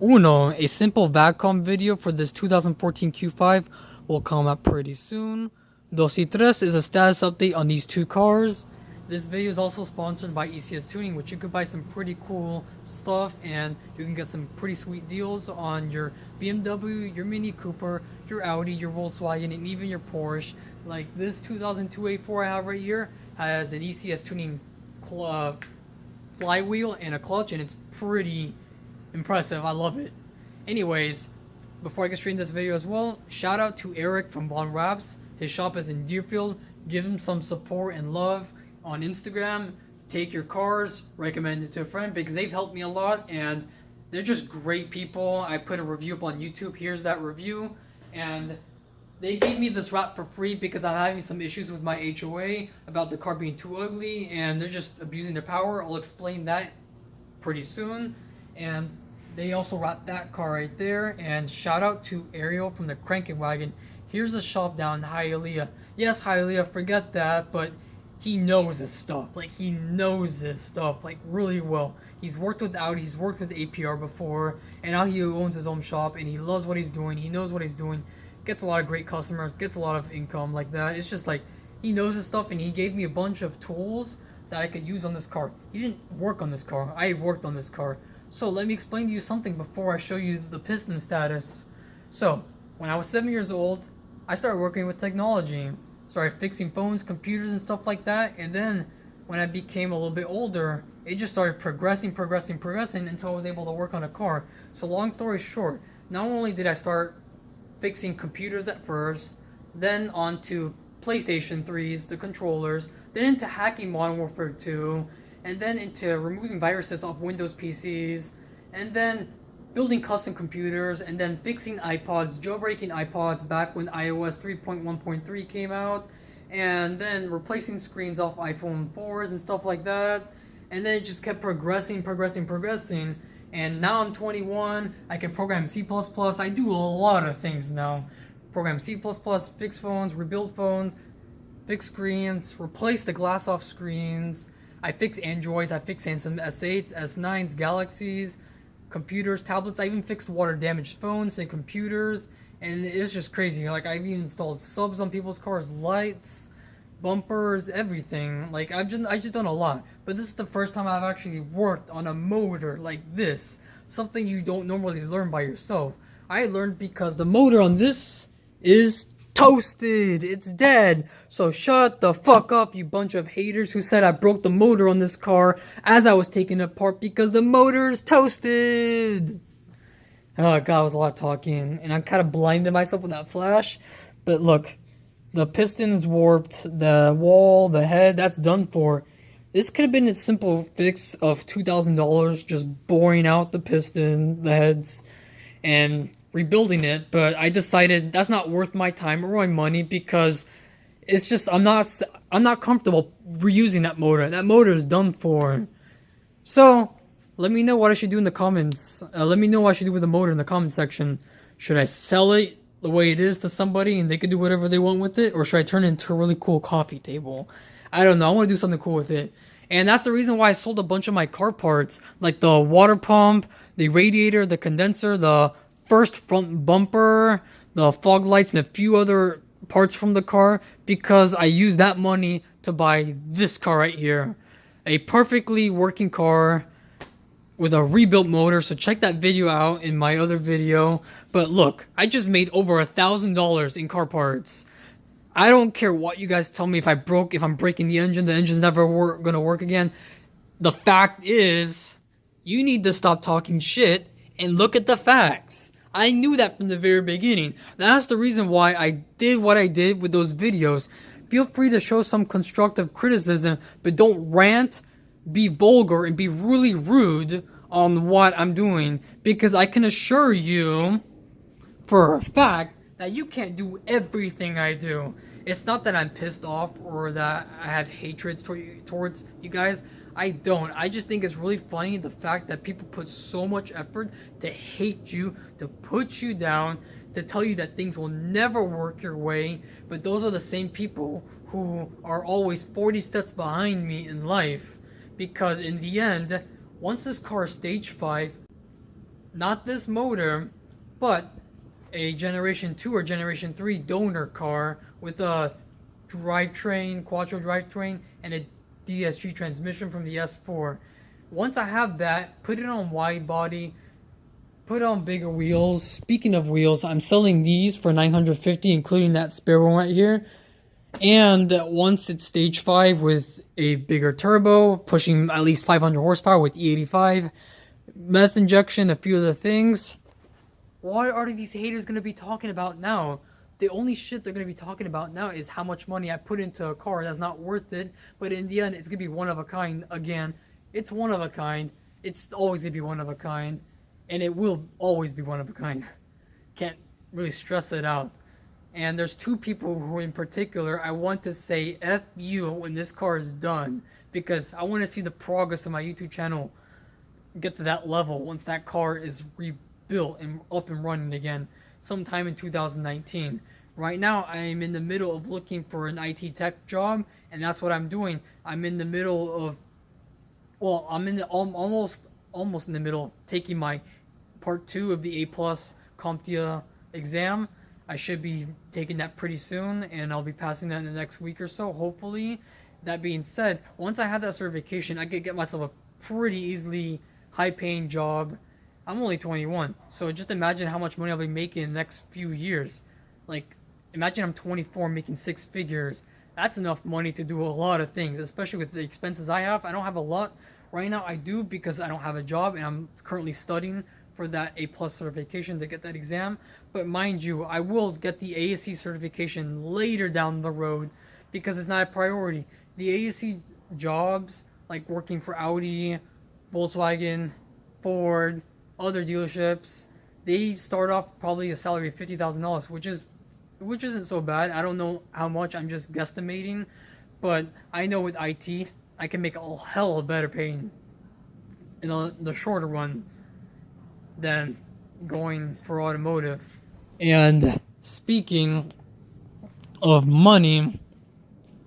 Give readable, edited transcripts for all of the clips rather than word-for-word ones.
Uno, a simple VACCOM video for this 2014 Q5 will come up pretty soon. Dos y tres is a status update on these two cars. This video is also sponsored by ECS Tuning, which you could buy some pretty cool stuff and you can get some pretty sweet deals on your BMW, your Mini Cooper, your Audi, your Volkswagen, and even your Porsche. Like this 2002 A4 I have right here has an ECS Tuning flywheel and a clutch, and it's pretty impressive. I love it. Anyways, before I get straight into this video as well, shout out to Eric from Bond Wraps. His shop is in Deerfield. Give him some support and love on Instagram. Take your cars, recommend it to a friend because they've helped me a lot and they're just great people. I put a review up on YouTube. Here's that review. And they gave me this wrap for free because I'm having some issues with my HOA about the car being too ugly and they're just abusing their power. I'll explain that pretty soon. And they also wrapped that car right there. And shout out to Ariel from the Crankin' Wagon. Here's a shop down in Hialeah. Yes, Hialeah, forget that, but he knows this stuff. Like, he knows this stuff, like, really well. He's worked with Audi, he's worked with APR before, and now he owns his own shop, and he loves what he's doing, he knows what he's doing, gets a lot of great customers, gets a lot of income like that. It's just like, he knows this stuff, and he gave me a bunch of tools that I could use on this car. He didn't work on this car, I worked on this car. So let me explain to you something before I show you the piston status. So, when I was 7 years old, I started working with technology. Started fixing phones, computers, and stuff like that. And then, when I became a little bit older, it just started progressing until I was able to work on a car. So long story short, not only did I start fixing computers at first, then onto PlayStation 3s, the controllers, then into hacking Modern Warfare 2, and then into removing viruses off Windows PCs, and then building custom computers, and then fixing iPods, jailbreaking iPods back when iOS 3.1.3 came out, and then replacing screens off iPhone 4s and stuff like that. And then it just kept progressing, and now I'm 21, I can program C++, I do a lot of things now. Program C++, fix phones, rebuild phones, fix screens, replace the glass off screens, I fix Androids, I fix Samsung S8s, S9s, Galaxies, computers, tablets. I even fixed water damaged phones and computers, and it's just crazy. Like, I've even installed subs on people's cars, lights, bumpers, everything. Like, I just done a lot. But this is the first time I've actually worked on a motor like this, something you don't normally learn by yourself. I learned because the motor on this is toasted. It's dead. So shut the fuck up, you bunch of haters who said I broke the motor on this car as I was taking it apart because the motor is toasted. Oh god, it was a lot of talking, and I kind of blinded myself with that flash. But look, the piston is warped, the wall, the head, that's done for. This could have been a simple fix of $2,000, just boring out the piston, the heads, and rebuilding it, but I decided that's not worth my time or my money because it's just I'm not comfortable reusing that motor. That motor is done for. So let me know what I should do in the comments. Let me know what I should do with the motor in the comment section. Should I sell it the way it is to somebody and they could do whatever they want with it, or should I turn it into a really cool coffee table? I don't know. I want to do something cool with it. And that's the reason why I sold a bunch of my car parts, like the water pump, the radiator, the condenser, the first front bumper, the fog lights, and a few other parts from the car, because I used that money to buy this car right here. A perfectly working car with a rebuilt motor, so check that video out in my other video. But look, I just made over $1,000 in car parts. I don't care what you guys tell me if I'm breaking the engine's never gonna work again. The fact is, you need to stop talking shit and look at the facts. I knew that from the very beginning. That's the reason why I did what I did with those videos. Feel free to show some constructive criticism, but don't rant, be vulgar, and be really rude on what I'm doing. Because I can assure you, for a fact, that you can't do everything I do. It's not that I'm pissed off or that I have hatred towards you guys. I don't. I just think it's really funny the fact that people put so much effort to hate you, to put you down, to tell you that things will never work your way. But those are the same people who are always 40 steps behind me in life. Because in the end, once this car is stage 5, not this motor, but a Generation 2 or Generation 3 donor car with a drivetrain, quattro drivetrain, and a DSG transmission from the S4. Once I have that, put it on wide body, put on bigger wheels. Speaking of wheels, I'm selling these for $950, including that spare one right here. And once it's stage 5 with a bigger turbo, pushing at least 500 horsepower with E85, meth injection, a few other things. What are these haters going to be talking about now? The only shit they're going to be talking about now is how much money I put into a car that's not worth it. But in the end, it's going to be one of a kind again. It's one of a kind. It's always going to be one of a kind. And it will always be one of a kind. Can't really stress it out. And there's two people who in particular I want to say F you when this car is done. Because I want to see the progress of my YouTube channel get to that level once that car is rebuilt and up and running again sometime in 2019. Right now I'm in the middle of looking for an IT tech job, and that's what I'm doing. I'm in the middle of, well, I'm in the almost in the middle of taking my part 2 of the A+ CompTIA exam. I should be taking that pretty soon, and I'll be passing that in the next week or so, hopefully. That being said, once I have that certification, I could get myself a pretty easily high-paying job. I'm only 21, so just imagine how much money I'll be making in the next few years. Like, imagine I'm 24 making 6 figures. That's enough money to do a lot of things, especially with the expenses I have. I don't have a lot right now. I do because I don't have a job, and I'm currently studying for that A+ certification to get that exam. But mind you, I will get the ASC certification later down the road because it's not a priority. The ASC jobs, like working for Audi, Volkswagen, Ford, other dealerships, they start off probably a salary of $50,000, which isn't so bad. I don't know how much, I'm just guesstimating, but I know with IT I can make a hell of better paying in the shorter run than going for automotive. And speaking of money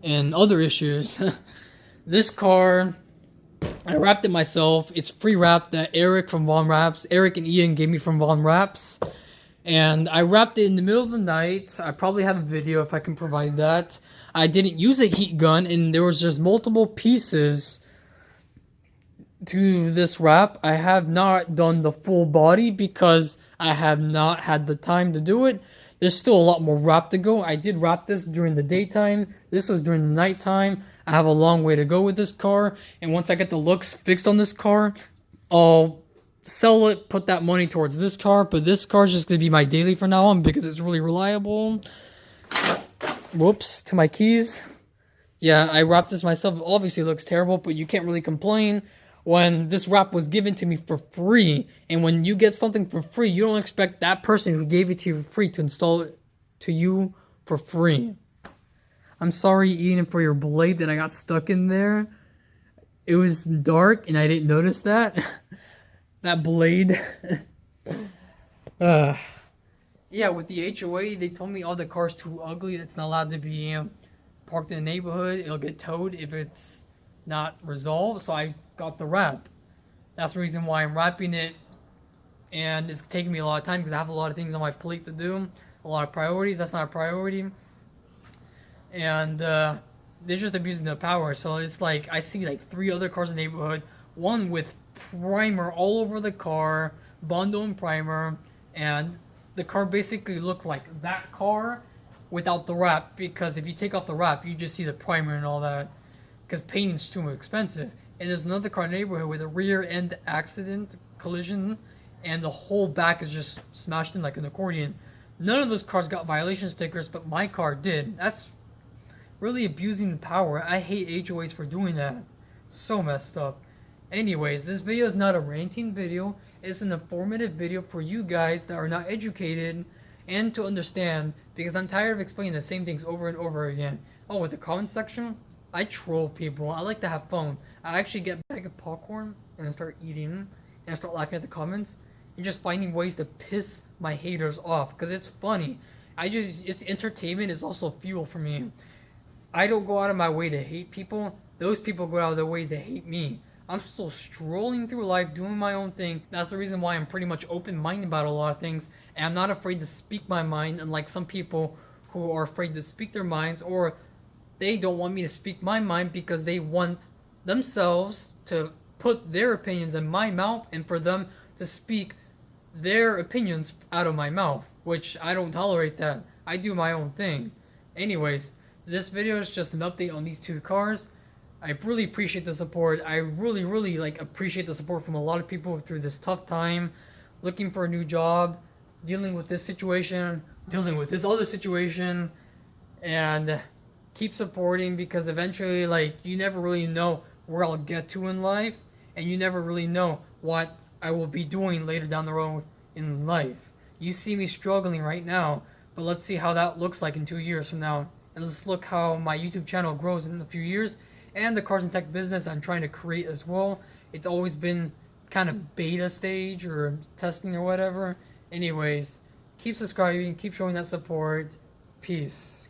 and other issues, this car, I wrapped it myself. It's free wrap that Eric and Ian gave me from Von Wraps. And I wrapped it in the middle of the night. I probably have a video if I can provide that. I didn't use a heat gun, and there was just multiple pieces to this wrap. I have not done the full body because I have not had the time to do it. There's still a lot more wrap to go. I did wrap this during the daytime. This was during the nighttime. I have a long way to go with this car, and once I get the looks fixed on this car, I'll sell it, put that money towards this car. But this car is just going to be my daily from now on because it's really reliable. Whoops, to my keys. Yeah, I wrapped this myself. Obviously it looks terrible, but you can't really complain when this wrap was given to me for free. And when you get something for free, you don't expect that person who gave it to you for free to install it to you for free. I'm sorry, Ian, for your blade that I got stuck in there. It was dark and I didn't notice that. That blade. Yeah, with the HOA, they told me all the car's too ugly. It's not allowed to be parked in the neighborhood. It'll get towed if it's not resolved. So I got the wrap. That's the reason why I'm wrapping it. And it's taking me a lot of time because I have a lot of things on my plate to do. A lot of priorities. That's not a priority. And they're just abusing the power. So it's like I see like 3 other cars in the neighborhood. One with primer all over the car. Bondo and primer. And the car basically looked like that car without the wrap, because if you take off the wrap, you just see the primer and all that, because painting's too expensive. And there's another car in the neighborhood with a rear end accident, collision, and the whole back is just smashed in like an accordion. None of those cars got violation stickers, but my car did. That's really abusing the power. I hate HOAs for doing that. So messed up. Anyways, this video is not a ranting video. It's an informative video for you guys that are not educated and to understand, because I'm tired of explaining the same things over and over again. Oh, with the comment section, I troll people. I like to have fun. I actually get a bag of popcorn and I start eating and I start laughing at the comments and just finding ways to piss my haters off, because it's funny. It's entertainment is also fuel for me. I don't go out of my way to hate people. Those people go out of their way to hate me. I'm still strolling through life, doing my own thing. That's the reason why I'm pretty much open-minded about a lot of things, and I'm not afraid to speak my mind, unlike some people who are afraid to speak their minds, or they don't want me to speak my mind because they want themselves to put their opinions in my mouth and for them to speak their opinions out of my mouth, which I don't tolerate that. I do my own thing. Anyways, this video is just an update on these two cars. I really appreciate the support. I really like appreciate the support from a lot of people through this tough time, looking for a new job, dealing with this situation, dealing with this other situation, and keep supporting, because eventually, like, you never really know where I'll get to in life, and you never really know what I will be doing later down the road in life. You see me struggling right now, but let's see how that looks like in 2 years from now, and let's look how my YouTube channel grows in a few years, and the cars and tech business I'm trying to create as well. It's always been kind of beta stage or testing or whatever. Anyways, keep subscribing, keep showing that support. Peace.